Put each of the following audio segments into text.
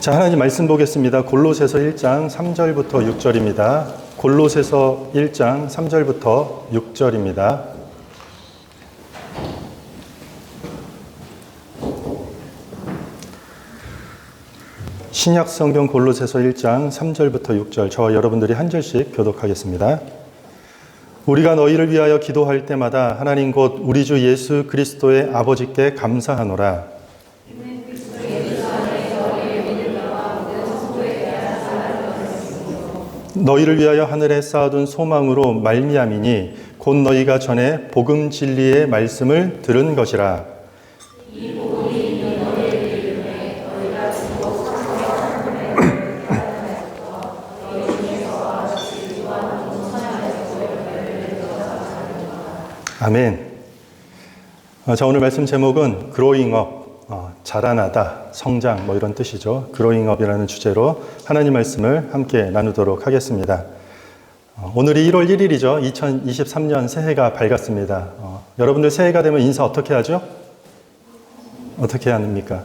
자, 하나님 말씀 보겠습니다. 골로새서 1장 3절부터 6절입니다. 골로새서 1장 3절부터 6절입니다. 신약 성경 골로새서 1장 3절부터 6절, 저와 여러분들이 한 절씩 교독하겠습니다. 우리가 너희를 위하여 기도할 때마다 하나님 곧 우리 주 예수 그리스도의 아버지께 감사하노라. 너희를 위하여 하늘에 쌓아둔 소망으로 말미암이니 곧 너희가 전에 복음 진리의 말씀을 들은 것이라. 아멘. 자, 오늘 말씀 제목은 그로잉업, 자라나다, 성장, 이런 뜻이죠. 그로잉업이라는 주제로 하나님 말씀을 함께 나누도록 하겠습니다. 오늘이 1월 1일이죠. 2023년 새해가 밝았습니다. 여러분들 새해가 되면 인사 어떻게 하죠? 어떻게 합니까?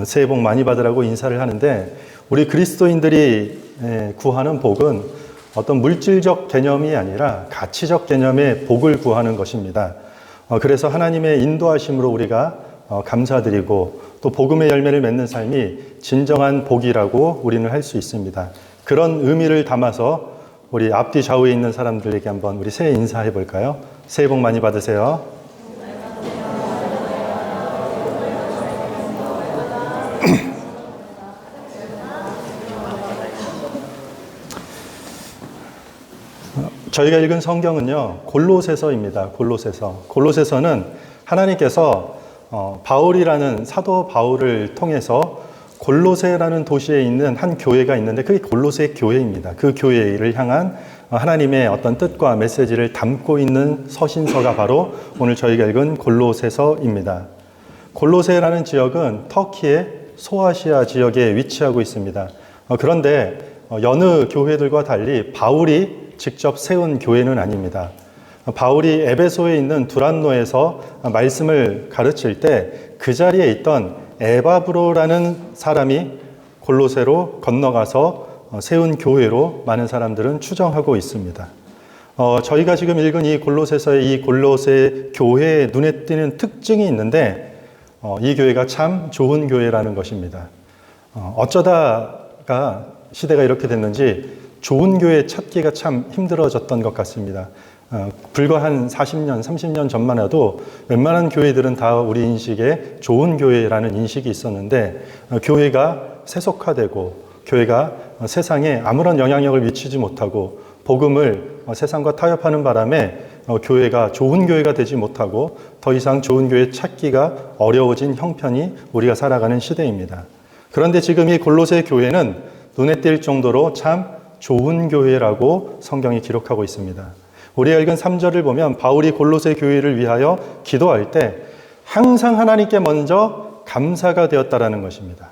새해 복 많이 받으라고 인사를 하는데, 우리 그리스도인들이 구하는 복은 어떤 물질적 개념이 아니라 가치적 개념의 복을 구하는 것입니다. 그래서 하나님의 인도하심으로 우리가 감사드리고 또 복음의 열매를 맺는 삶이 진정한 복이라고 우리는 할 수 있습니다. 그런 의미를 담아서 우리 앞뒤 좌우에 있는 사람들에게 한번 우리 새해 인사해 볼까요? 새해 복 많이 받으세요. 저희가 읽은 성경은요, 골로새서입니다. 골로새서는 하나님께서 바울이라는 사도 바울을 통해서 골로새라는 도시에 있는 한 교회가 있는데 그게 골로새 교회입니다. 그 교회를 향한 하나님의 어떤 뜻과 메시지를 담고 있는 서신서가 바로 오늘 저희가 읽은 골로새서입니다. 골로새라는 지역은 터키의 소아시아 지역에 위치하고 있습니다. 그런데 여느 교회들과 달리 바울이 직접 세운 교회는 아닙니다. 바울이 에베소에 있는 두란노에서 말씀을 가르칠 때 그 자리에 있던 에바브로라는 사람이 골로새로 건너가서 세운 교회로 많은 사람들은 추정하고 있습니다. 저희가 지금 읽은 이 골로새서의 이 골로새 교회에 눈에 띄는 특징이 있는데 이 교회가 참 좋은 교회라는 것입니다. 어쩌다가 시대가 이렇게 됐는지 좋은 교회 찾기가 참 힘들어졌던 것 같습니다. 불과 한 40년, 30년 전만 해도 웬만한 교회들은 다 우리 인식에 좋은 교회라는 인식이 있었는데 교회가 세속화되고 교회가 세상에 아무런 영향력을 미치지 못하고 복음을 세상과 타협하는 바람에 교회가 좋은 교회가 되지 못하고 더 이상 좋은 교회 찾기가 어려워진 형편이 우리가 살아가는 시대입니다. 그런데 지금 이 골로새 교회는 눈에 띌 정도로 참 좋은 교회라고 성경이 기록하고 있습니다. 우리가 읽은 3절을 보면 바울이 골로새 교회를 위하여 기도할 때 항상 하나님께 먼저 감사가 되었다라는 것입니다.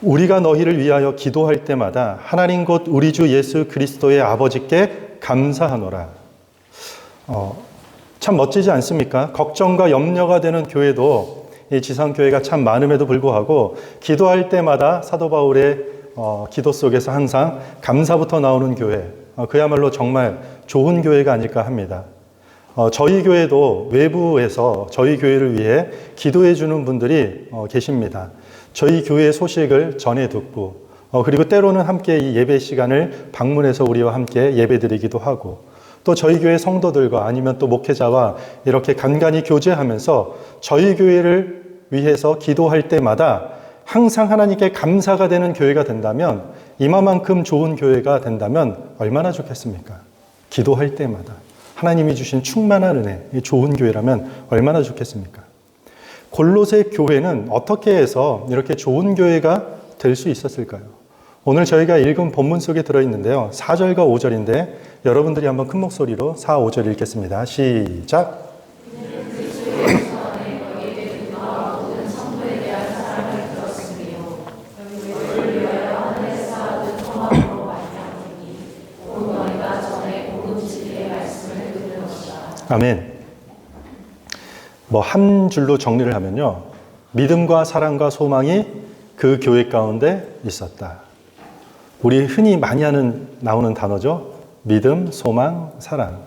우리가 너희를 위하여 기도할 때마다 하나님 곧 우리 주 예수 그리스도의 아버지께 감사하노라. 참 멋지지 않습니까? 걱정과 염려가 되는 교회도 이 지상교회가 참 많음에도 불구하고 기도할 때마다 사도 바울의 기도 속에서 항상 감사부터 나오는 교회, 그야말로 정말 좋은 교회가 아닐까 합니다. 저희 교회도 외부에서 저희 교회를 위해 기도해 주는 분들이 계십니다. 저희 교회 소식을 전해 듣고 그리고 때로는 함께 이 예배 시간을 방문해서 우리와 함께 예배 드리기도 하고 또 저희 교회 성도들과 아니면 또 목회자와 이렇게 간간히 교제하면서 저희 교회를 위해서 기도할 때마다 항상 하나님께 감사가 되는 교회가 된다면, 이마만큼 좋은 교회가 된다면 얼마나 좋겠습니까? 기도할 때마다 하나님이 주신 충만한 은혜, 좋은 교회라면 얼마나 좋겠습니까? 골로새 교회는 어떻게 해서 이렇게 좋은 교회가 될 수 있었을까요? 오늘 저희가 읽은 본문 속에 들어있는데요. 4절과 5절인데 여러분들이 한번 큰 목소리로 4, 5절 읽겠습니다. 시작! 아멘. 한 줄로 정리를 하면요. 믿음과 사랑과 소망이 그 교회 가운데 있었다. 우리 흔히 많이 나오는 단어죠. 믿음, 소망, 사랑.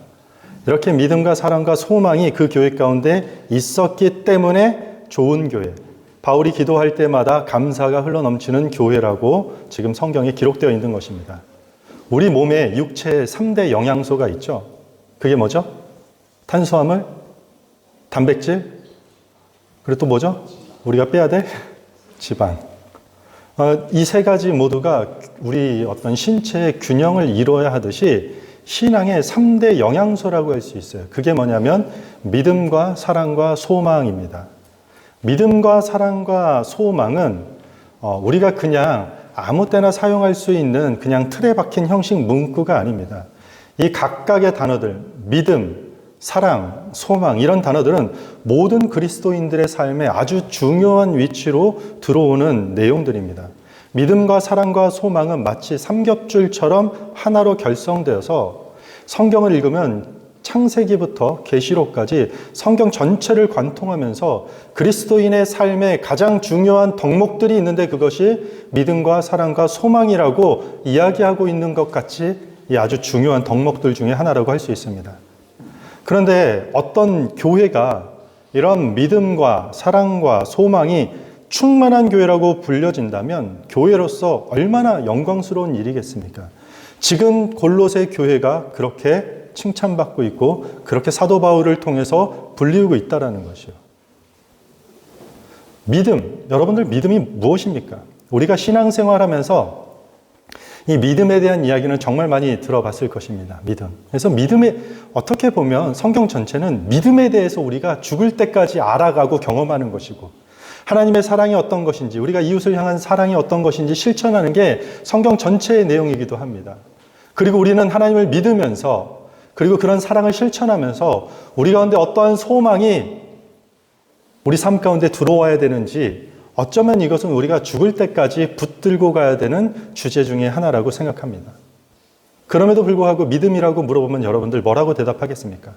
이렇게 믿음과 사랑과 소망이 그 교회 가운데 있었기 때문에 좋은 교회, 바울이 기도할 때마다 감사가 흘러넘치는 교회라고 지금 성경에 기록되어 있는 것입니다. 우리 몸에 육체에 3대 영양소가 있죠. 그게 뭐죠? 탄수화물, 단백질, 그리고 또 뭐죠? 우리가 빼야 될 지방. 이 세 가지 모두가 우리 어떤 신체의 균형을 이루어야 하듯이 신앙의 3대 영양소라고 할 수 있어요. 그게 뭐냐면 믿음과 사랑과 소망입니다. 믿음과 사랑과 소망은 우리가 그냥 아무 때나 사용할 수 있는 그냥 틀에 박힌 형식 문구가 아닙니다. 이 각각의 단어들, 믿음, 사랑, 소망 이런 단어들은 모든 그리스도인들의 삶에 아주 중요한 위치로 들어오는 내용들입니다. 믿음과 사랑과 소망은 마치 삼겹줄처럼 하나로 결성되어서 성경을 읽으면 창세기부터 계시록까지 성경 전체를 관통하면서 그리스도인의 삶에 가장 중요한 덕목들이 있는데 그것이 믿음과 사랑과 소망이라고 이야기하고 있는 것 같이 이 아주 중요한 덕목들 중에 하나라고 할 수 있습니다. 그런데 어떤 교회가 이런 믿음과 사랑과 소망이 충만한 교회라고 불려진다면 교회로서 얼마나 영광스러운 일이겠습니까? 지금 골로새 교회가 그렇게 칭찬받고 있고 그렇게 사도 바울을 통해서 불리우고 있다는 것이요. 믿음, 여러분들 믿음이 무엇입니까? 우리가 신앙생활하면서 이 믿음에 대한 이야기는 정말 많이 들어봤을 것입니다. 믿음. 그래서 믿음에 어떻게 보면 성경 전체는 믿음에 대해서 우리가 죽을 때까지 알아가고 경험하는 것이고 하나님의 사랑이 어떤 것인지 우리가 이웃을 향한 사랑이 어떤 것인지 실천하는 게 성경 전체의 내용이기도 합니다. 그리고 우리는 하나님을 믿으면서 그리고 그런 사랑을 실천하면서 우리 가운데 어떠한 소망이 우리 삶 가운데 들어와야 되는지 어쩌면 이것은 우리가 죽을 때까지 붙들고 가야 되는 주제 중에 하나라고 생각합니다. 그럼에도 불구하고 믿음이라고 물어보면 여러분들 뭐라고 대답하겠습니까?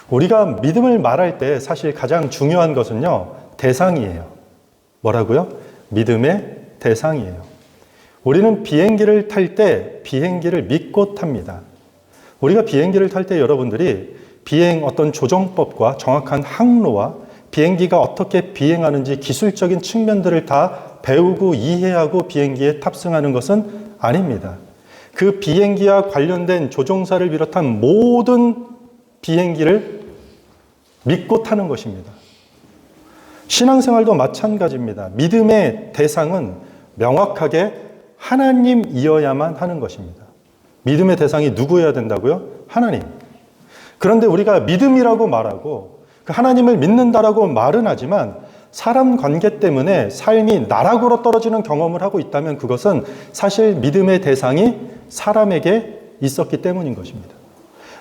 우리가 믿음을 말할 때 사실 가장 중요한 것은요, 대상이에요. 뭐라고요? 믿음의 대상이에요. 우리는 비행기를 탈 때 비행기를 믿고 탑니다. 우리가 비행기를 탈 때 여러분들이 비행 어떤 조정법과 정확한 항로와 비행기가 어떻게 비행하는지 기술적인 측면들을 다 배우고 이해하고 비행기에 탑승하는 것은 아닙니다. 그 비행기와 관련된 조종사를 비롯한 모든 비행기를 믿고 타는 것입니다. 신앙생활도 마찬가지입니다. 믿음의 대상은 명확하게 하나님이어야만 하는 것입니다. 믿음의 대상이 누구여야 된다고요? 하나님. 그런데 우리가 믿음이라고 말하고 그 하나님을 믿는다라고 말은 하지만 사람 관계 때문에 삶이 나락으로 떨어지는 경험을 하고 있다면 그것은 사실 믿음의 대상이 사람에게 있었기 때문인 것입니다.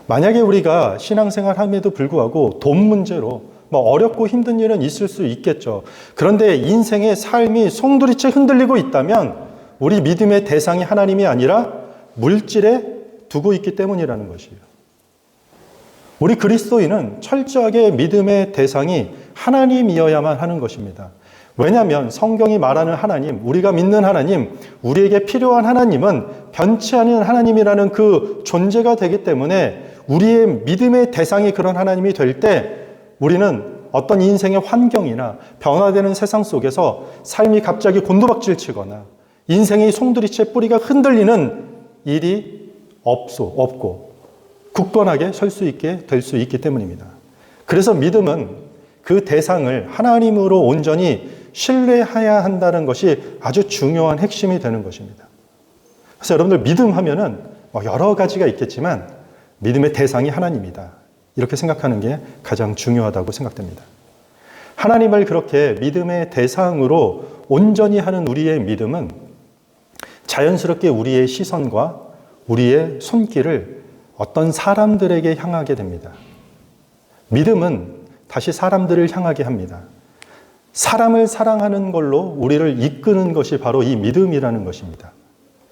만약에 우리가 신앙생활 함에도 불구하고 돈 문제로 어렵고 힘든 일은 있을 수 있겠죠. 그런데 인생의 삶이 송두리째 흔들리고 있다면 우리 믿음의 대상이 하나님이 아니라 물질에 두고 있기 때문이라는 것이에요. 우리 그리스도인은 철저하게 믿음의 대상이 하나님이어야만 하는 것입니다. 왜냐하면 성경이 말하는 하나님, 우리가 믿는 하나님, 우리에게 필요한 하나님은 변치 않은 하나님이라는 그 존재가 되기 때문에 우리의 믿음의 대상이 그런 하나님이 될 때 우리는 어떤 인생의 환경이나 변화되는 세상 속에서 삶이 갑자기 곤두박질 치거나 인생의 송두리째 뿌리가 흔들리는 일이 없고 굳건하게 설 수 있게 될 수 있기 때문입니다. 그래서 믿음은 그 대상을 하나님으로 온전히 신뢰해야 한다는 것이 아주 중요한 핵심이 되는 것입니다. 그래서 여러분들 믿음하면은 여러 가지가 있겠지만 믿음의 대상이 하나님이다. 이렇게 생각하는 게 가장 중요하다고 생각됩니다. 하나님을 그렇게 믿음의 대상으로 온전히 하는 우리의 믿음은 자연스럽게 우리의 시선과 우리의 손길을 어떤 사람들에게 향하게 됩니다. 믿음은 다시 사람들을 향하게 합니다. 사람을 사랑하는 걸로 우리를 이끄는 것이 바로 이 믿음이라는 것입니다.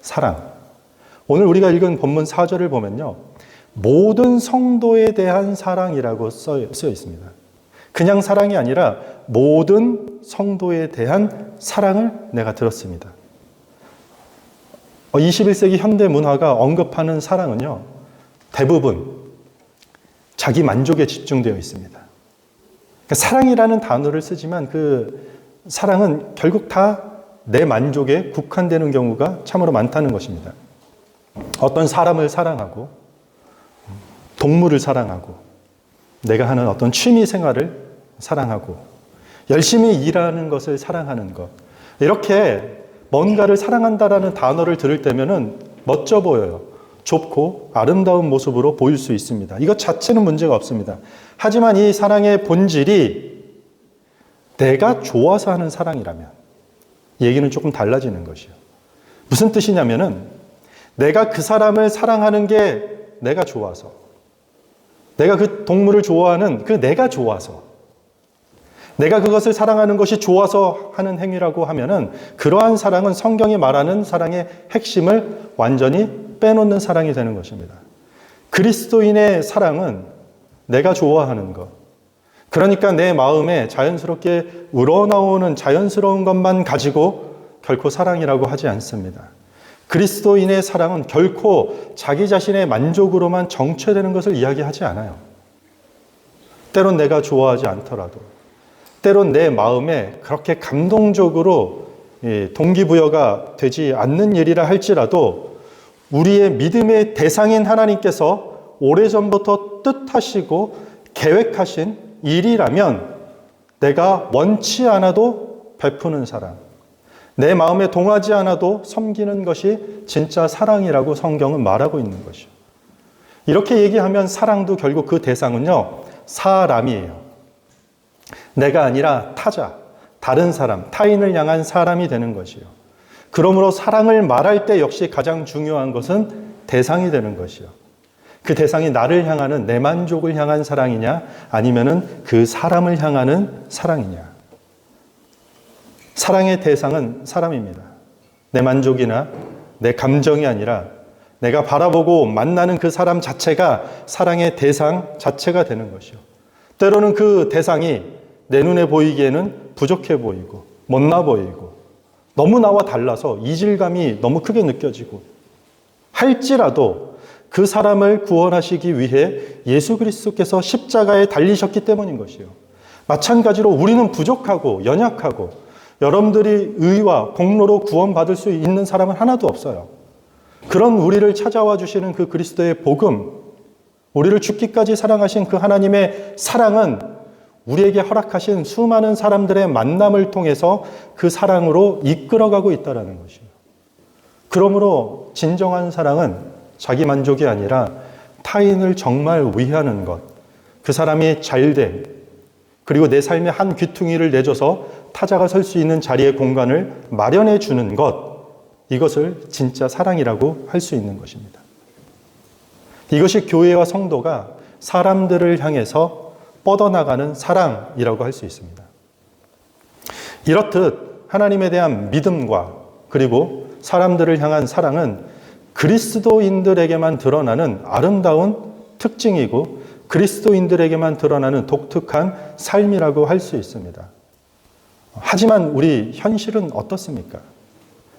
사랑. 오늘 우리가 읽은 본문 4절을 보면요. 모든 성도에 대한 사랑이라고 쓰여 있습니다. 그냥 사랑이 아니라 모든 성도에 대한 사랑을 내가 들었습니다. 21세기 현대 문화가 언급하는 사랑은요, 대부분 자기 만족에 집중되어 있습니다. 그러니까 사랑이라는 단어를 쓰지만 그 사랑은 결국 다 내 만족에 국한되는 경우가 참으로 많다는 것입니다. 어떤 사람을 사랑하고, 동물을 사랑하고, 내가 하는 어떤 취미 생활을 사랑하고, 열심히 일하는 것을 사랑하는 것. 이렇게 뭔가를 사랑한다라는 단어를 들을 때면은 멋져 보여요. 좁고 아름다운 모습으로 보일 수 있습니다. 이것 자체는 문제가 없습니다. 하지만 이 사랑의 본질이 내가 좋아서 하는 사랑이라면 얘기는 조금 달라지는 것이요. 무슨 뜻이냐면은 내가 그 사람을 사랑하는 게 내가 좋아서, 내가 그 동물을 좋아하는 그 내가 좋아서, 내가 그것을 사랑하는 것이 좋아서 하는 행위라고 하면은 그러한 사랑은 성경이 말하는 사랑의 핵심을 완전히 빼놓는 사랑이 되는 것입니다. 그리스도인의 사랑은 내가 좋아하는 것, 그러니까 내 마음에 자연스럽게 우러나오는 자연스러운 것만 가지고 결코 사랑이라고 하지 않습니다. 그리스도인의 사랑은 결코 자기 자신의 만족으로만 정체되는 것을 이야기하지 않아요. 때론 내가 좋아하지 않더라도, 때론 내 마음에 그렇게 감동적으로 동기부여가 되지 않는 일이라 할지라도 우리의 믿음의 대상인 하나님께서 오래전부터 뜻하시고 계획하신 일이라면 내가 원치 않아도 베푸는 사랑, 내 마음에 동하지 않아도 섬기는 것이 진짜 사랑이라고 성경은 말하고 있는 것이요. 이렇게 얘기하면 사랑도 결국 그 대상은요, 사람이에요. 내가 아니라 타자, 다른 사람, 타인을 향한 사람이 되는 것이요. 그러므로 사랑을 말할 때 역시 가장 중요한 것은 대상이 되는 것이요. 그 대상이 나를 향하는 내 만족을 향한 사랑이냐, 아니면은 그 사람을 향하는 사랑이냐. 사랑의 대상은 사람입니다. 내 만족이나 내 감정이 아니라 내가 바라보고 만나는 그 사람 자체가 사랑의 대상 자체가 되는 것이요. 때로는 그 대상이 내 눈에 보이기에는 부족해 보이고 못나 보이고 너무 나와 달라서 이질감이 너무 크게 느껴지고 할지라도 그 사람을 구원하시기 위해 예수 그리스도께서 십자가에 달리셨기 때문인 것이요. 마찬가지로 우리는 부족하고 연약하고 여러분들이 의와 공로로 구원받을 수 있는 사람은 하나도 없어요. 그런 우리를 찾아와 주시는 그 그리스도의 복음, 우리를 죽기까지 사랑하신 그 하나님의 사랑은 우리에게 허락하신 수많은 사람들의 만남을 통해서 그 사랑으로 이끌어가고 있다는 것이에요. 그러므로 진정한 사랑은 자기 만족이 아니라 타인을 정말 위하는 것, 그 사람이 잘됨, 그리고 내 삶의 한 귀퉁이를 내줘서 타자가 설 수 있는 자리의 공간을 마련해 주는 것, 이것을 진짜 사랑이라고 할 수 있는 것입니다. 이것이 교회와 성도가 사람들을 향해서 뻗어나가는 사랑이라고 할 수 있습니다. 이렇듯 하나님에 대한 믿음과 그리고 사람들을 향한 사랑은 그리스도인들에게만 드러나는 아름다운 특징이고 그리스도인들에게만 드러나는 독특한 삶이라고 할 수 있습니다. 하지만 우리 현실은 어떻습니까?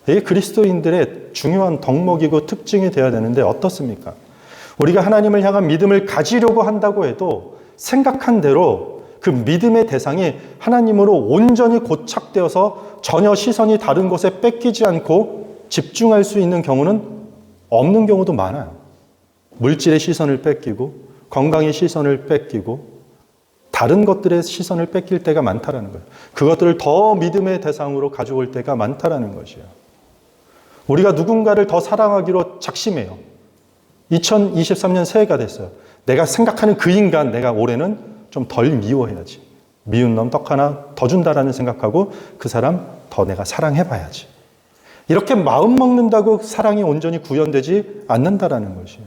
이게 그리스도인들의 중요한 덕목이고 특징이 되어야 되는데 어떻습니까? 우리가 하나님을 향한 믿음을 가지려고 한다고 해도 생각한 대로 그 믿음의 대상이 하나님으로 온전히 고착되어서 전혀 시선이 다른 곳에 뺏기지 않고 집중할 수 있는 경우는 없는 경우도 많아요. 물질의 시선을 뺏기고 건강의 시선을 뺏기고 다른 것들의 시선을 뺏길 때가 많다라는 거예요. 그것들을 더 믿음의 대상으로 가져올 때가 많다라는 것이에요. 우리가 누군가를 더 사랑하기로 작심해요. 2023년 새해가 됐어요. 내가 생각하는 그 인간 내가 올해는 좀 덜 미워해야지. 미운 놈 떡 하나 더 준다라는 생각하고 그 사람 더 내가 사랑해봐야지. 이렇게 마음 먹는다고 사랑이 온전히 구현되지 않는다라는 것이에요.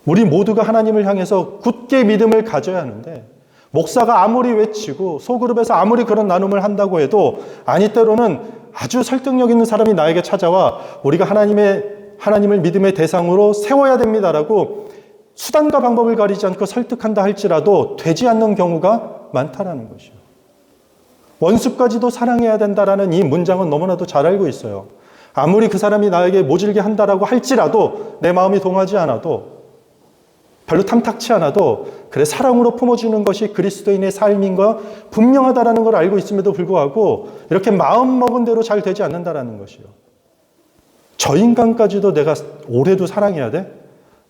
우리 모두가 하나님을 향해서 굳게 믿음을 가져야 하는데 목사가 아무리 외치고 소그룹에서 아무리 그런 나눔을 한다고 해도 아니 때로는 아주 설득력 있는 사람이 나에게 찾아와 우리가 하나님을 믿음의 대상으로 세워야 됩니다라고 수단과 방법을 가리지 않고 설득한다 할지라도 되지 않는 경우가 많다라는 것이요. 원수까지도 사랑해야 된다라는 이 문장은 너무나도 잘 알고 있어요. 아무리 그 사람이 나에게 모질게 한다라고 할지라도 내 마음이 동하지 않아도 별로 탐탁치 않아도 그래 사랑으로 품어주는 것이 그리스도인의 삶인 거 분명하다라는 걸 알고 있음에도 불구하고 이렇게 마음먹은 대로 잘 되지 않는다라는 것이요. 저 인간까지도 내가 오래도 사랑해야 돼?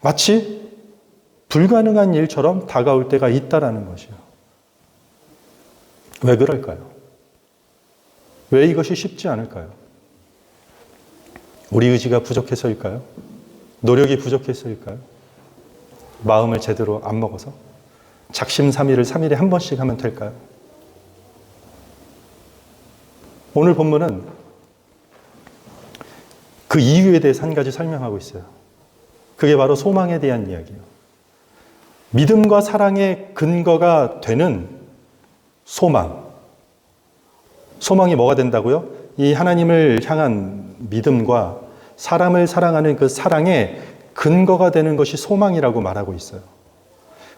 마치 불가능한 일처럼 다가올 때가 있다라는 것이요. 왜 그럴까요? 왜 이것이 쉽지 않을까요? 우리 의지가 부족해서일까요? 노력이 부족해서일까요? 마음을 제대로 안 먹어서? 작심삼일을 3일에 한 번씩 하면 될까요? 오늘 본문은 그 이유에 대해서 한 가지 설명하고 있어요. 그게 바로 소망에 대한 이야기예요. 믿음과 사랑의 근거가 되는 소망. 소망이 뭐가 된다고요? 이 하나님을 향한 믿음과 사람을 사랑하는 그 사랑의 근거가 되는 것이 소망이라고 말하고 있어요.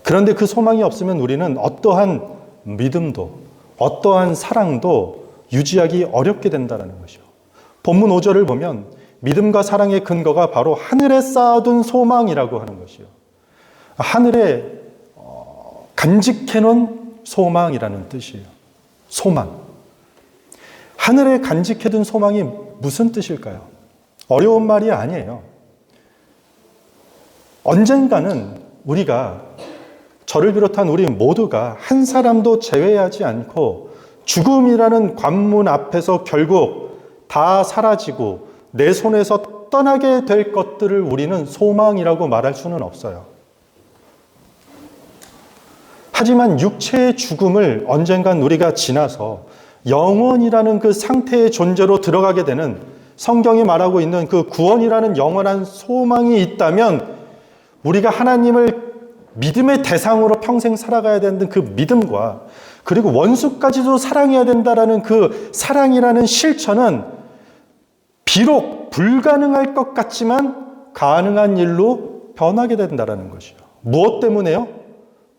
그런데 그 소망이 없으면 우리는 어떠한 믿음도 어떠한 사랑도 유지하기 어렵게 된다는 것이요. 본문 5절을 보면 믿음과 사랑의 근거가 바로 하늘에 쌓아둔 소망이라고 하는 것이요. 하늘에 간직해놓은 소망이라는 뜻이에요. 소망. 하늘에 간직해둔 소망이 무슨 뜻일까요? 어려운 말이 아니에요. 언젠가는 우리가 저를 비롯한 우리 모두가 한 사람도 제외하지 않고 죽음이라는 관문 앞에서 결국 다 사라지고 내 손에서 떠나게 될 것들을 우리는 소망이라고 말할 수는 없어요. 하지만 육체의 죽음을 언젠간 우리가 지나서 영원이라는 그 상태의 존재로 들어가게 되는 성경이 말하고 있는 그 구원이라는 영원한 소망이 있다면 우리가 하나님을 믿음의 대상으로 평생 살아가야 되는 그 믿음과 그리고 원수까지도 사랑해야 된다라는 그 사랑이라는 실천은 비록 불가능할 것 같지만 가능한 일로 변하게 된다라는 것이요. 무엇 때문에요?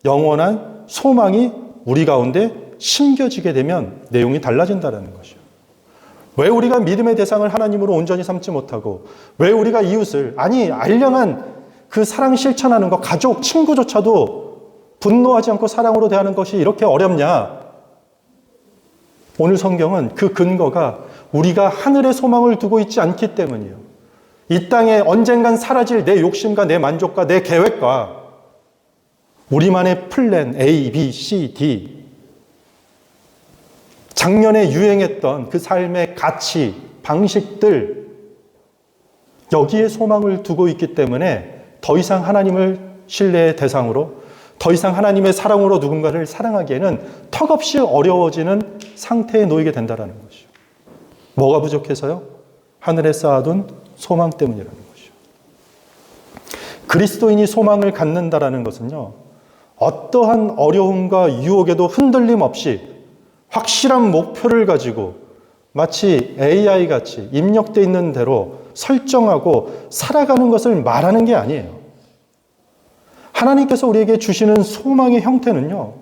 영원한 소망이 우리 가운데 심겨지게 되면 내용이 달라진다는 것이요. 왜 우리가 믿음의 대상을 하나님으로 온전히 삼지 못하고 왜 우리가 이웃을 알량한 그 사랑 실천하는 것, 가족, 친구조차도 분노하지 않고 사랑으로 대하는 것이 이렇게 어렵냐? 오늘 성경은 그 근거가 우리가 하늘의 소망을 두고 있지 않기 때문이에요. 이 땅에 언젠간 사라질 내 욕심과 내 만족과 내 계획과 우리만의 플랜 A, B, C, D 작년에 유행했던 그 삶의 가치, 방식들 여기에 소망을 두고 있기 때문에 더 이상 하나님을 신뢰의 대상으로 더 이상 하나님의 사랑으로 누군가를 사랑하기에는 턱없이 어려워지는 상태에 놓이게 된다는 것이죠. 뭐가 부족해서요? 하늘에 쌓아둔 소망 때문이라는 것이죠. 그리스도인이 소망을 갖는다라는 것은요, 어떠한 어려움과 유혹에도 흔들림 없이 확실한 목표를 가지고 마치 AI같이 입력되어 있는 대로 설정하고 살아가는 것을 말하는 게 아니에요. 하나님께서 우리에게 주시는 소망의 형태는요,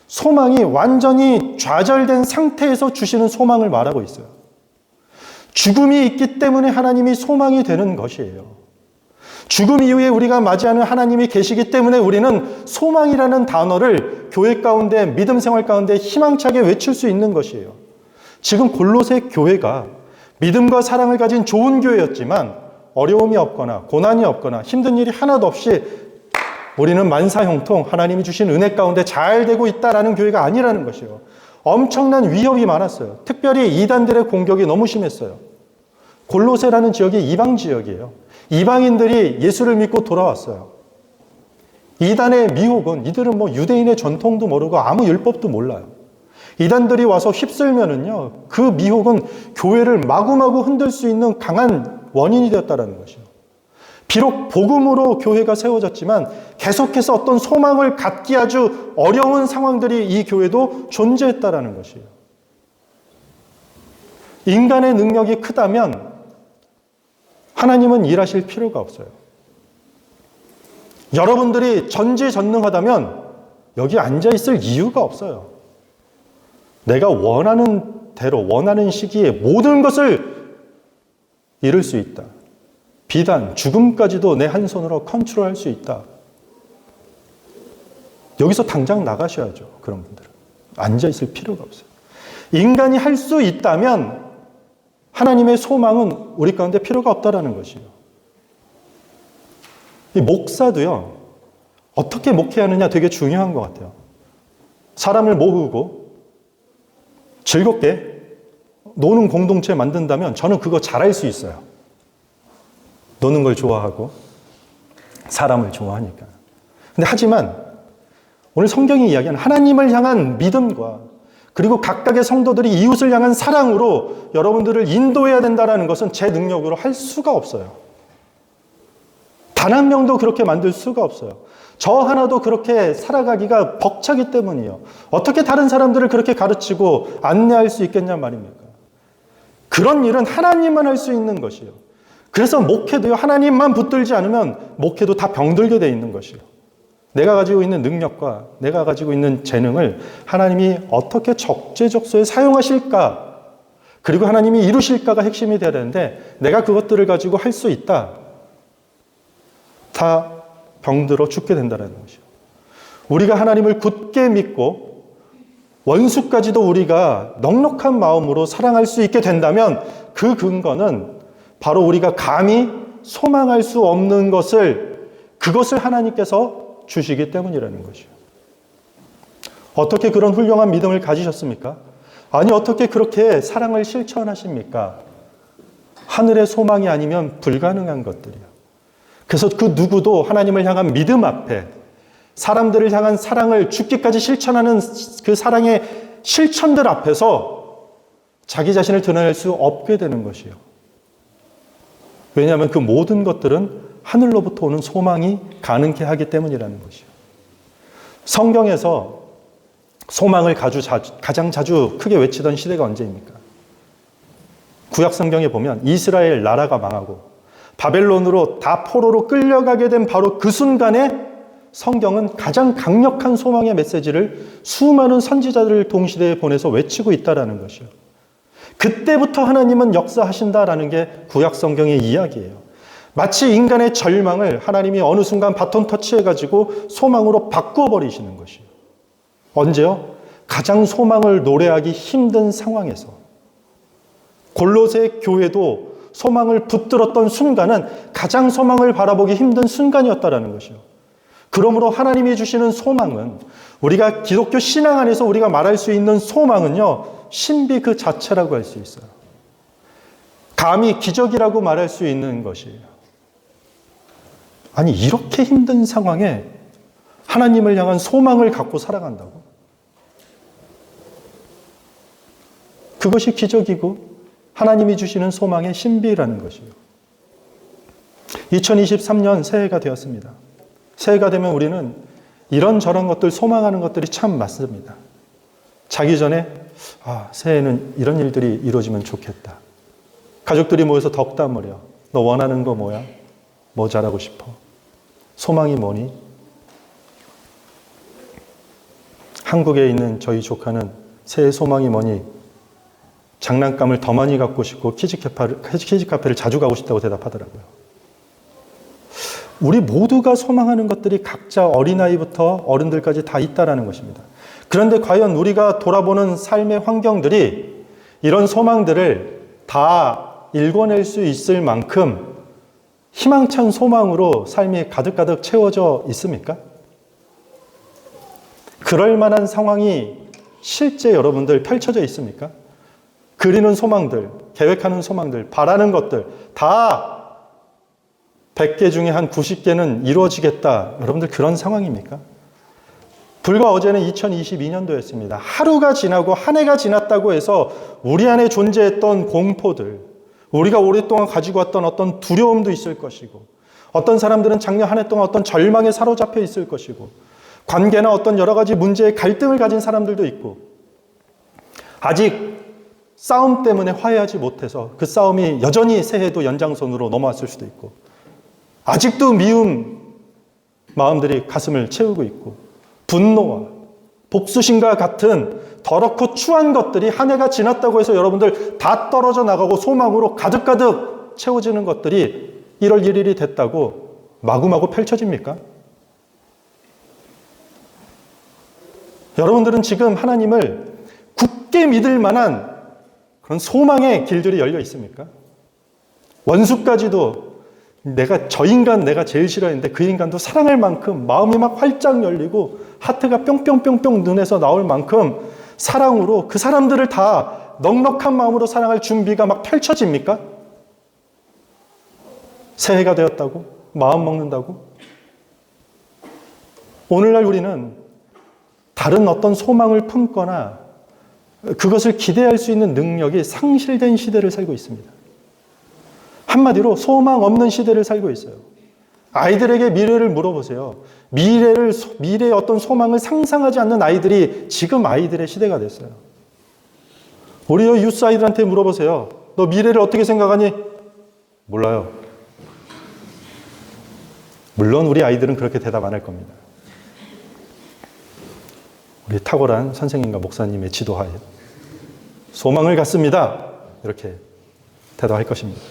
소망이 완전히 좌절된 상태에서 주시는 소망을 말하고 있어요. 죽음이 있기 때문에 하나님이 소망이 되는 것이에요. 죽음 이후에 우리가 맞이하는 하나님이 계시기 때문에 우리는 소망이라는 단어를 교회 가운데, 믿음 생활 가운데 희망차게 외칠 수 있는 것이에요. 지금 골로새 교회가 믿음과 사랑을 가진 좋은 교회였지만 어려움이 없거나 고난이 없거나 힘든 일이 하나도 없이 우리는 만사형통 하나님이 주신 은혜 가운데 잘 되고 있다라는 교회가 아니라는 것이에요. 엄청난 위협이 많았어요. 특별히 이단들의 공격이 너무 심했어요. 골로새라는 지역이 이방 지역이에요. 이방인들이 예수를 믿고 돌아왔어요. 이단의 미혹은 이들은 유대인의 전통도 모르고 아무 율법도 몰라요. 이단들이 와서 휩쓸면은요, 그 미혹은 교회를 마구마구 흔들 수 있는 강한 원인이 되었다는 것이요. 비록 복음으로 교회가 세워졌지만 계속해서 어떤 소망을 갖기 아주 어려운 상황들이 이 교회도 존재했다는 것이에요. 인간의 능력이 크다면 하나님은 일하실 필요가 없어요. 여러분들이 전지전능하다면 여기 앉아있을 이유가 없어요. 내가 원하는 대로, 원하는 시기에 모든 것을 이룰 수 있다. 비단, 죽음까지도 내 한 손으로 컨트롤할 수 있다. 여기서 당장 나가셔야죠. 그런 분들은. 앉아있을 필요가 없어요. 인간이 할 수 있다면 하나님의 소망은 우리 가운데 필요가 없다라는 것이에요. 이 목사도요, 어떻게 목회하느냐 되게 중요한 것 같아요. 사람을 모으고 즐겁게 노는 공동체 만든다면 저는 그거 잘할 수 있어요. 노는 걸 좋아하고 사람을 좋아하니까. 근데 하지만 오늘 성경이 이야기하는 하나님을 향한 믿음과 그리고 각각의 성도들이 이웃을 향한 사랑으로 여러분들을 인도해야 된다는 것은 제 능력으로 할 수가 없어요. 단 한 명도 그렇게 만들 수가 없어요. 저 하나도 그렇게 살아가기가 벅차기 때문이에요. 어떻게 다른 사람들을 그렇게 가르치고 안내할 수 있겠냐 말입니까? 그런 일은 하나님만 할 수 있는 것이에요. 그래서 목회도요, 하나님만 붙들지 않으면 목회도 다 병들게 돼 있는 것이에요. 내가 가지고 있는 능력과 내가 가지고 있는 재능을 하나님이 어떻게 적재적소에 사용하실까, 그리고 하나님이 이루실까가 핵심이 되어야 되는데 내가 그것들을 가지고 할 수 있다. 다 병들어 죽게 된다는 것이요. 우리가 하나님을 굳게 믿고 원수까지도 우리가 넉넉한 마음으로 사랑할 수 있게 된다면 그 근거는 바로 우리가 감히 소망할 수 없는 것을, 그것을 하나님께서 주시기 때문이라는 것이요. 어떻게 그런 훌륭한 믿음을 가지셨습니까? 아니, 어떻게 그렇게 사랑을 실천하십니까? 하늘의 소망이 아니면 불가능한 것들이요. 그래서 그 누구도 하나님을 향한 믿음 앞에 사람들을 향한 사랑을 죽기까지 실천하는 그 사랑의 실천들 앞에서 자기 자신을 드러낼 수 없게 되는 것이요. 왜냐하면 그 모든 것들은 하늘로부터 오는 소망이 가능케 하기 때문이라는 것이요. 성경에서 소망을 가장 자주 크게 외치던 시대가 언제입니까? 구약 성경에 보면 이스라엘 나라가 망하고 바벨론으로 다 포로로 끌려가게 된 바로 그 순간에 성경은 가장 강력한 소망의 메시지를 수많은 선지자들을 동시대에 보내서 외치고 있다는 것이요. 그때부터 하나님은 역사하신다라는 게 구약 성경의 이야기예요. 마치 인간의 절망을 하나님이 어느 순간 바톤 터치해가지고 소망으로 바꾸어 버리시는 것이요. 언제요? 가장 소망을 노래하기 힘든 상황에서. 골로새 교회도 소망을 붙들었던 순간은 가장 소망을 바라보기 힘든 순간이었다라는 것이요. 그러므로 하나님이 주시는 소망은, 우리가 기독교 신앙 안에서 우리가 말할 수 있는 소망은요, 신비 그 자체라고 할 수 있어요. 감히 기적이라고 말할 수 있는 것이에요. 아니, 이렇게 힘든 상황에 하나님을 향한 소망을 갖고 살아간다고? 그것이 기적이고 하나님이 주시는 소망의 신비라는 것이에요. 2023년 새해가 되었습니다. 새해가 되면 우리는 이런저런 것들, 소망하는 것들이 참 많습니다. 자기 전에 새해에는 이런 일들이 이루어지면 좋겠다. 가족들이 모여서 덕담을 해요. 너 원하는 거 뭐야? 뭐 잘하고 싶어? 소망이 뭐니? 한국에 있는 저희 조카는 새해 소망이 뭐니? 장난감을 더 많이 갖고 싶고 키즈 카페를 자주 가고 싶다고 대답하더라고요. 우리 모두가 소망하는 것들이 각자 어린아이부터 어른들까지 다 있다라는 것입니다. 그런데 과연 우리가 돌아보는 삶의 환경들이 이런 소망들을 다 일궈낼 수 있을 만큼 희망찬 소망으로 삶이 가득가득 채워져 있습니까? 그럴 만한 상황이 실제 여러분들 펼쳐져 있습니까? 그리는 소망들, 계획하는 소망들, 바라는 것들 다 100개 중에 한 90개는 이루어지겠다. 여러분들 그런 상황입니까? 불과 어제는 2022년도였습니다. 하루가 지나고 한 해가 지났다고 해서 우리 안에 존재했던 공포들, 우리가 오랫동안 가지고 왔던 어떤 두려움도 있을 것이고, 어떤 사람들은 작년 한 해 동안 어떤 절망에 사로잡혀 있을 것이고, 관계나 어떤 여러 가지 문제의 갈등을 가진 사람들도 있고, 아직 싸움 때문에 화해하지 못해서 그 싸움이 여전히 새해도 연장선으로 넘어왔을 수도 있고, 아직도 미움, 마음들이 가슴을 채우고 있고, 분노와 복수심과 같은 더럽고 추한 것들이 한 해가 지났다고 해서 여러분들 다 떨어져 나가고 소망으로 가득가득 채워지는 것들이 1월 1일이 됐다고 마구마구 펼쳐집니까? 여러분들은 지금 하나님을 굳게 믿을 만한 그런 소망의 길들이 열려 있습니까? 원수까지도 저 인간 내가 제일 싫어했는데 그 인간도 사랑할 만큼 마음이 막 활짝 열리고 하트가 뿅뿅뿅뿅 눈에서 나올 만큼 사랑으로 그 사람들을 다 넉넉한 마음으로 사랑할 준비가 막 펼쳐집니까? 새해가 되었다고? 마음 먹는다고? 오늘날 우리는 다른 어떤 소망을 품거나 그것을 기대할 수 있는 능력이 상실된 시대를 살고 있습니다. 한마디로 소망 없는 시대를 살고 있어요. 아이들에게 미래를 물어보세요. 미래의 어떤 소망을 상상하지 않는 아이들이 지금 아이들의 시대가 됐어요. 우리 유스 아이들한테 물어보세요. 너 미래를 어떻게 생각하니? 몰라요. 물론 우리 아이들은 그렇게 대답 안 할 겁니다. 우리 탁월한 선생님과 목사님의 지도하에 소망을 갖습니다. 이렇게 대답할 것입니다.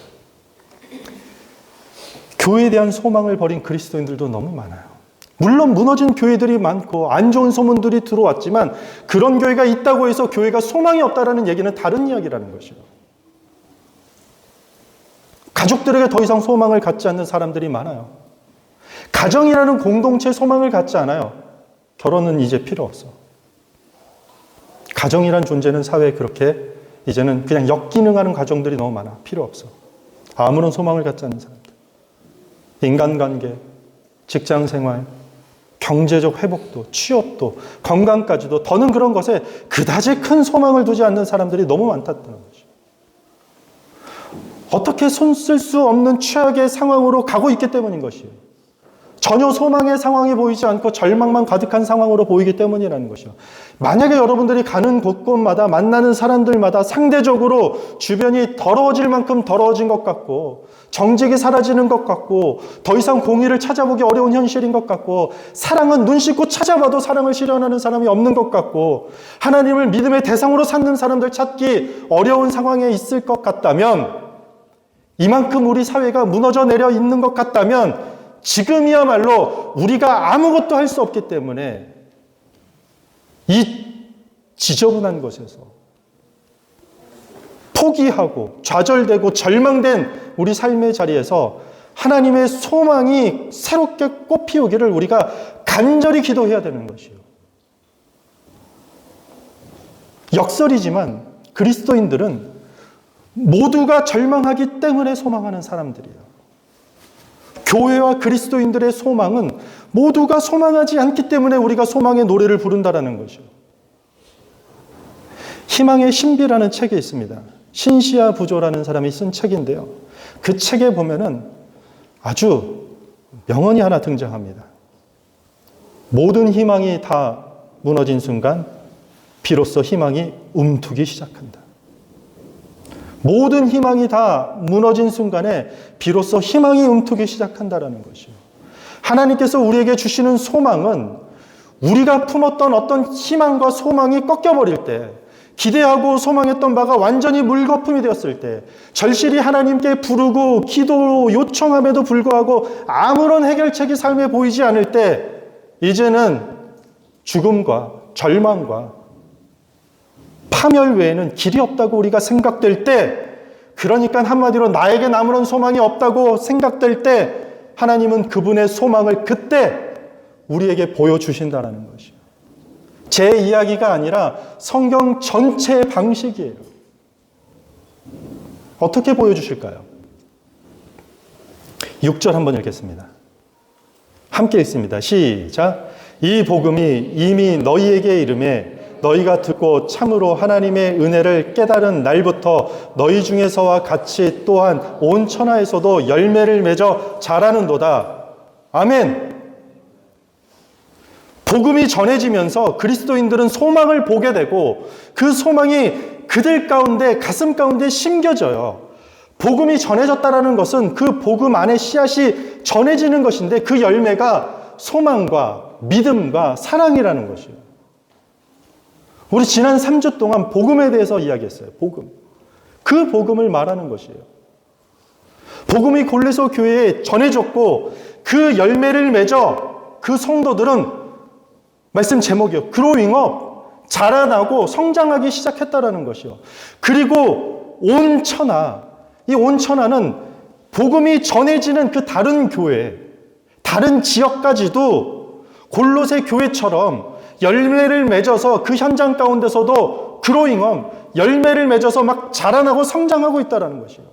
교회에 대한 소망을 버린 그리스도인들도 너무 많아요. 물론 무너진 교회들이 많고 안 좋은 소문들이 들어왔지만 그런 교회가 있다고 해서 교회가 소망이 없다라는 얘기는 다른 이야기라는 것이요. 가족들에게 더 이상 소망을 갖지 않는 사람들이 많아요. 가정이라는 공동체 소망을 갖지 않아요. 결혼은 이제 필요 없어. 가정이란 존재는 사회에 그렇게 이제는 그냥 역기능하는 가정들이 너무 많아. 필요 없어. 아무런 소망을 갖지 않는 사람들. 인간관계, 직장생활, 경제적 회복도, 취업도, 건강까지도 더는 그런 것에 그다지 큰 소망을 두지 않는 사람들이 너무 많다는 것이죠. 어떻게 손 쓸 수 없는 최악의 상황으로 가고 있기 때문인 것이에요. 전혀 소망의 상황이 보이지 않고 절망만 가득한 상황으로 보이기 때문이라는 것이요. 만약에 여러분들이 가는 곳곳마다 만나는 사람들마다 상대적으로 주변이 더러워질 만큼 더러워진 것 같고 정직이 사라지는 것 같고 더 이상 공의를 찾아보기 어려운 현실인 것 같고 사랑은 눈 씻고 찾아봐도 사랑을 실현하는 사람이 없는 것 같고 하나님을 믿음의 대상으로 삼는 사람들 찾기 어려운 상황에 있을 것 같다면 이만큼 우리 사회가 무너져 내려 있는 것 같다면 지금이야말로 우리가 아무것도 할 수 없기 때문에 이 지저분한 곳에서 포기하고 좌절되고 절망된 우리 삶의 자리에서 하나님의 소망이 새롭게 꽃피우기를 우리가 간절히 기도해야 되는 것이요. 역설이지만 그리스도인들은 모두가 절망하기 때문에 소망하는 사람들이에요. 교회와 그리스도인들의 소망은 모두가 소망하지 않기 때문에 우리가 소망의 노래를 부른다라는 것이죠. 희망의 신비라는 책이 있습니다. 신시아 부조라는 사람이 쓴 책인데요. 그 책에 보면은 아주 명언이 하나 등장합니다. 모든 희망이 다 무너진 순간 비로소 희망이 움트기 시작한다. 모든 희망이 다 무너진 순간에 비로소 희망이 움트기 시작한다라는 것이요. 하나님께서 우리에게 주시는 소망은 우리가 품었던 어떤 희망과 소망이 꺾여버릴 때, 기대하고 소망했던 바가 완전히 물거품이 되었을 때, 절실히 하나님께 부르고 기도 요청함에도 불구하고 아무런 해결책이 삶에 보이지 않을 때 이제는 죽음과 절망과 파멸 외에는 길이 없다고 우리가 생각될 때, 그러니까 한마디로 나에겐 아무런 소망이 없다고 생각될 때 하나님은 그분의 소망을 그때 우리에게 보여주신다는 것이에요. 제 이야기가 아니라 성경 전체의 방식이에요. 어떻게 보여주실까요? 6절 한번 읽겠습니다. 함께 읽습니다. 시작. 이 복음이 이미 너희에게 이름에 너희가 듣고 참으로 하나님의 은혜를 깨달은 날부터 너희 중에서와 같이 또한 온 천하에서도 열매를 맺어 자라는도다. 아멘. 복음이 전해지면서 그리스도인들은 소망을 보게 되고 그 소망이 그들 가운데 가슴 가운데 심겨져요. 복음이 전해졌다라는 것은 그 복음 안에 씨앗이 전해지는 것인데 그 열매가 소망과 믿음과 사랑이라는 것이에요. 우리 지난 3주 동안 복음에 대해서 이야기했어요. 복음. 그 복음을 말하는 것이에요. 복음이 골로새 교회에 전해졌고 그 열매를 맺어 그 성도들은 말씀 제목이요. 그로잉업, 자라나고 성장하기 시작했다라는 것이요. 그리고 온 천하, 이 온 천하는 복음이 전해지는 그 다른 교회, 다른 지역까지도 골로새 교회처럼 열매를 맺어서 그 현장 가운데서도 그로잉업, 열매를 맺어서 막 자라나고 성장하고 있다는 것이에요.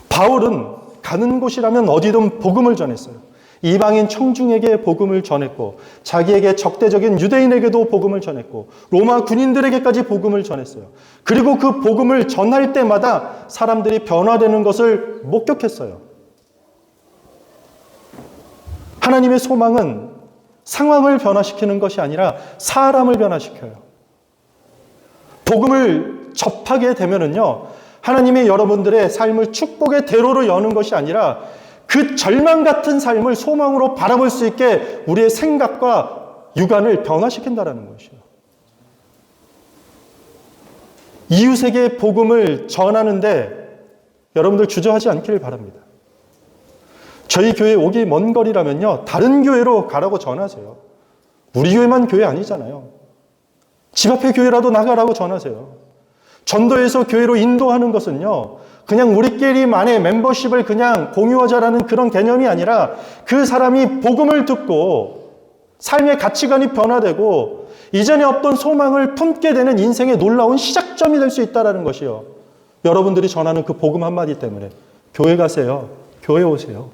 바울은 가는 곳이라면 어디든 복음을 전했어요. 이방인 청중에게 복음을 전했고 자기에게 적대적인 유대인에게도 복음을 전했고 로마 군인들에게까지 복음을 전했어요. 그리고 그 복음을 전할 때마다 사람들이 변화되는 것을 목격했어요. 하나님의 소망은 상황을 변화시키는 것이 아니라 사람을 변화시켜요. 복음을 접하게 되면은요, 하나님이 여러분들의 삶을 축복의 대로로 여는 것이 아니라 그 절망 같은 삶을 소망으로 바라볼 수 있게 우리의 생각과 육안을 변화시킨다는 것이에요. 이웃에게 복음을 전하는데 여러분들 주저하지 않기를 바랍니다. 저희 교회 오기 먼 거리라면요, 다른 교회로 가라고 전하세요. 우리 교회만 교회 아니잖아요. 집 앞에 교회라도 나가라고 전하세요. 전도해서 교회로 인도하는 것은요, 그냥 우리끼리만의 멤버십을 그냥 공유하자라는 그런 개념이 아니라 그 사람이 복음을 듣고 삶의 가치관이 변화되고 이전에 없던 소망을 품게 되는 인생의 놀라운 시작점이 될 수 있다는 것이요. 여러분들이 전하는 그 복음 한마디 때문에 교회 가세요. 교회 오세요.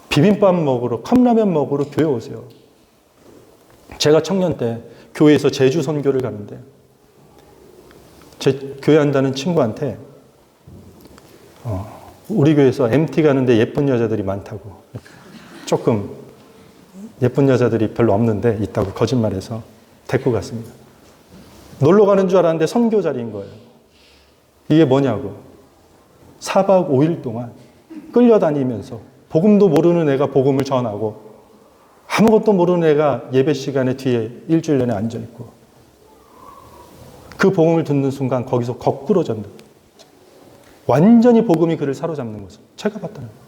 비빔밥 먹으러, 컵라면 먹으러 교회 오세요. 제가 청년 때 교회에서 제주 선교를 가는데 제 교회 한다는 친구한테 우리 교회에서 MT 가는데 예쁜 여자들이 많다고, 조금 예쁜 여자들이 별로 없는데 있다고 거짓말해서 데리고 갔습니다. 놀러 가는 줄 알았는데 선교 자리인 거예요. 이게 뭐냐고. 4박 5일 동안 끌려다니면서 복음도 모르는 애가 복음을 전하고 아무것도 모르는 애가 예배 시간에 뒤에 일주일 내내 앉아있고 그 복음을 듣는 순간 거기서 거꾸로 전다. 완전히 복음이 그를 사로잡는 것을 제가 봤다는 거예요.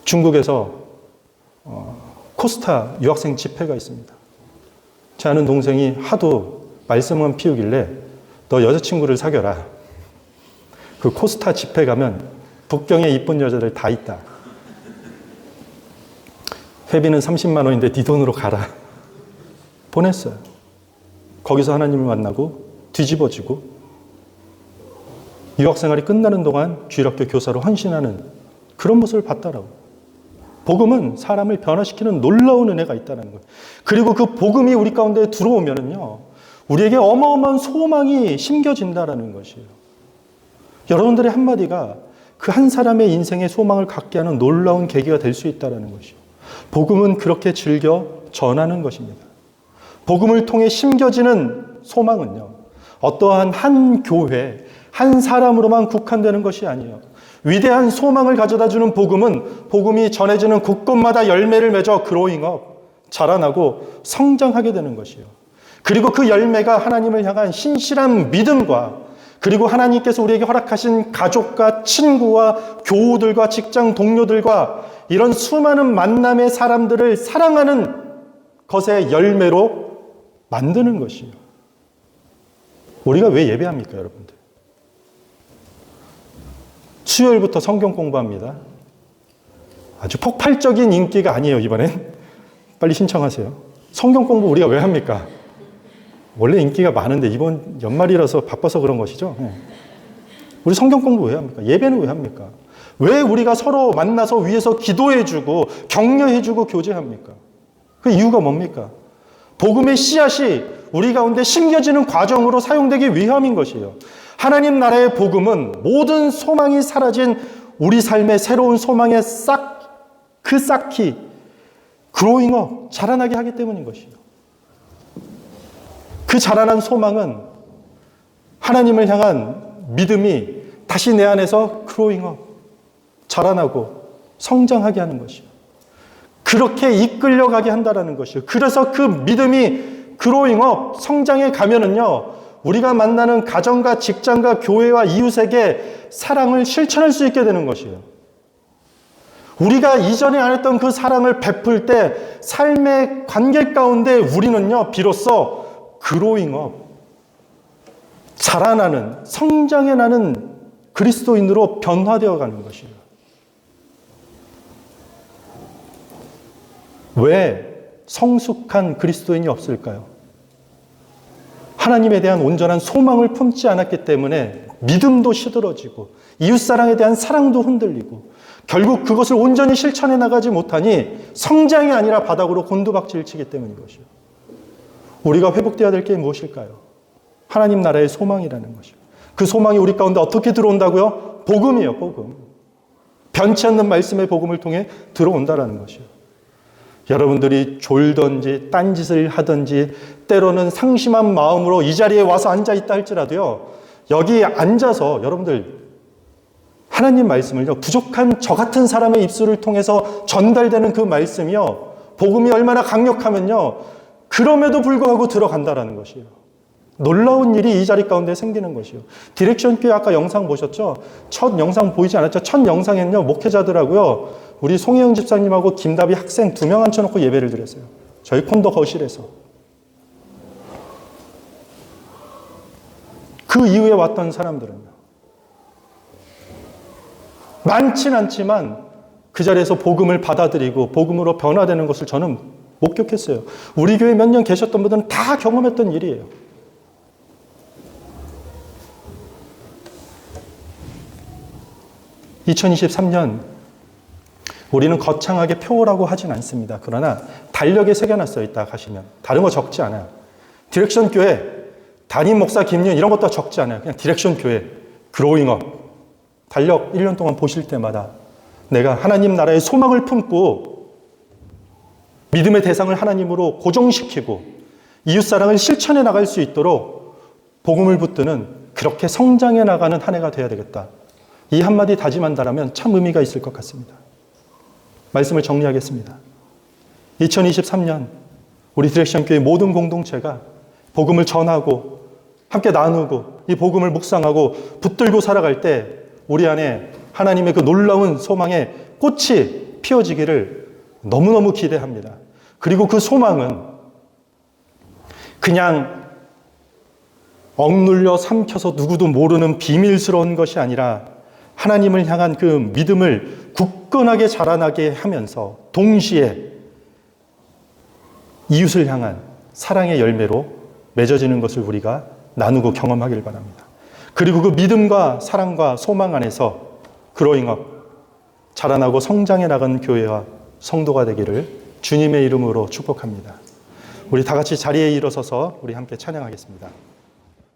중국에서 코스타 유학생 집회가 있습니다. 제 아는 동생이 하도 말씀만 피우길래 너 여자친구를 사겨라. 그 코스타 집회 가면 북경에 이쁜 여자들 다 있다. 회비는 30만 원인데 네 돈으로 가라. 보냈어요. 거기서 하나님을 만나고 뒤집어지고 유학생활이 끝나는 동안 주일학교 교사로 헌신하는 그런 모습을 봤다라고. 복음은 사람을 변화시키는 놀라운 은혜가 있다는 거예요. 그리고 그 복음이 우리 가운데 들어오면은요, 우리에게 어마어마한 소망이 심겨진다라는 것이에요. 여러분들의 한마디가 그 한 사람의 인생의 소망을 갖게 하는 놀라운 계기가 될 수 있다는 것이요. 복음은 그렇게 즐겨 전하는 것입니다. 복음을 통해 심겨지는 소망은요, 어떠한 한 교회, 한 사람으로만 국한되는 것이 아니에요. 위대한 소망을 가져다주는 복음은 복음이 전해지는 곳곳마다 열매를 맺어 그로잉업, 자라나고 성장하게 되는 것이에요. 그리고 그 열매가 하나님을 향한 신실한 믿음과 그리고 하나님께서 우리에게 허락하신 가족과 친구와 교우들과 직장 동료들과 이런 수많은 만남의 사람들을 사랑하는 것의 열매로 만드는 것이에요. 우리가 왜 예배합니까, 여러분들? 수요일부터 성경 공부합니다. 아주 폭발적인 인기가 아니에요, 이번엔. 빨리 신청하세요. 성경 공부 우리가 왜 합니까? 원래 인기가 많은데 이번 연말이라서 바빠서 그런 것이죠. 우리 성경 공부 왜 합니까? 예배는 왜 합니까? 왜 우리가 서로 만나서 위에서 기도해주고 격려해주고 교제합니까? 그 이유가 뭡니까? 복음의 씨앗이 우리 가운데 심겨지는 과정으로 사용되기 위함인 것이에요. 하나님 나라의 복음은 모든 소망이 사라진 우리 삶의 새로운 소망의 그 싹이 그로잉업, 자라나게 하기 때문인 것이에요. 그 자라난 소망은 하나님을 향한 믿음이 다시 내 안에서 그로잉업, 자라나고 성장하게 하는 것이요. 그렇게 이끌려가게 한다는 것이요. 그래서 그 믿음이 그로잉업, 성장해 가면은요, 우리가 만나는 가정과 직장과 교회와 이웃에게 사랑을 실천할 수 있게 되는 것이에요. 우리가 이전에 안 했던 그 사랑을 베풀 때 삶의 관계 가운데 우리는요, 비로소 그로잉업, 자라나는, 성장해 나는 그리스도인으로 변화되어 가는 것이에요. 왜 성숙한 그리스도인이 없을까요? 하나님에 대한 온전한 소망을 품지 않았기 때문에 믿음도 시들어지고 이웃사랑에 대한 사랑도 흔들리고 결국 그것을 온전히 실천해 나가지 못하니 성장이 아니라 바닥으로 곤두박질 치기 때문인 것이요. 우리가 회복되어야 될 게 무엇일까요? 하나님 나라의 소망이라는 것이요. 그 소망이 우리 가운데 어떻게 들어온다고요? 복음이에요, 복음. 변치 않는 말씀의 복음을 통해 들어온다라는 것이요. 여러분들이 졸든지 딴짓을 하든지 때로는 상심한 마음으로 이 자리에 와서 앉아있다 할지라도요, 여기 앉아서 여러분들 하나님 말씀을요, 부족한 저 같은 사람의 입술을 통해서 전달되는 그 말씀이요, 복음이 얼마나 강력하면요, 그럼에도 불구하고 들어간다라는 것이에요. 놀라운 일이 이 자리 가운데 생기는 것이요. 디렉션 교회 아까 영상 보셨죠? 첫 영상 보이지 않았죠? 첫 영상에는요, 목회자들하고요, 우리 송혜영 집사님하고 김다비 학생 2명 앉혀놓고 예배를 드렸어요. 저희 콘도 거실에서. 그 이후에 왔던 사람들은요, 많진 않지만 그 자리에서 복음을 받아들이고 복음으로 변화되는 것을 저는 목격했어요. 우리 교회 몇 년 계셨던 분들은 다 경험했던 일이에요. (2023년) 우리는 거창하게 표라고 하진 않습니다. 그러나 달력에 새겨놨어요. 이따 가시면. 다른 거 적지 않아요. 디렉션 교회, 담임 목사 김윤 이런 것도 적지 않아요. 그냥 디렉션 교회, 그로잉업. 달력 1년 동안 보실 때마다 내가 하나님 나라의 소망을 품고 믿음의 대상을 하나님으로 고정시키고 이웃사랑을 실천해 나갈 수 있도록 복음을 붙드는, 그렇게 성장해 나가는 한 해가 되어야 되겠다. 이 한마디 다짐한다라면 참 의미가 있을 것 같습니다. 말씀을 정리하겠습니다. 2023년 우리 디렉션 교회 모든 공동체가 복음을 전하고 함께 나누고 이 복음을 묵상하고 붙들고 살아갈 때 우리 안에 하나님의 그 놀라운 소망의 꽃이 피어지기를 너무너무 기대합니다. 그리고 그 소망은 그냥 억눌려 삼켜서 누구도 모르는 비밀스러운 것이 아니라 하나님을 향한 그 믿음을 굳건하게 자라나게 하면서 동시에 이웃을 향한 사랑의 열매로 맺어지는 것을 우리가 나누고 경험하길 바랍니다. 그리고 그 믿음과 사랑과 소망 안에서 그로잉업, 자라나고 성장해 나가는 교회와 성도가 되기를 주님의 이름으로 축복합니다. 우리 다 같이 자리에 일어서서 우리 함께 찬양하겠습니다.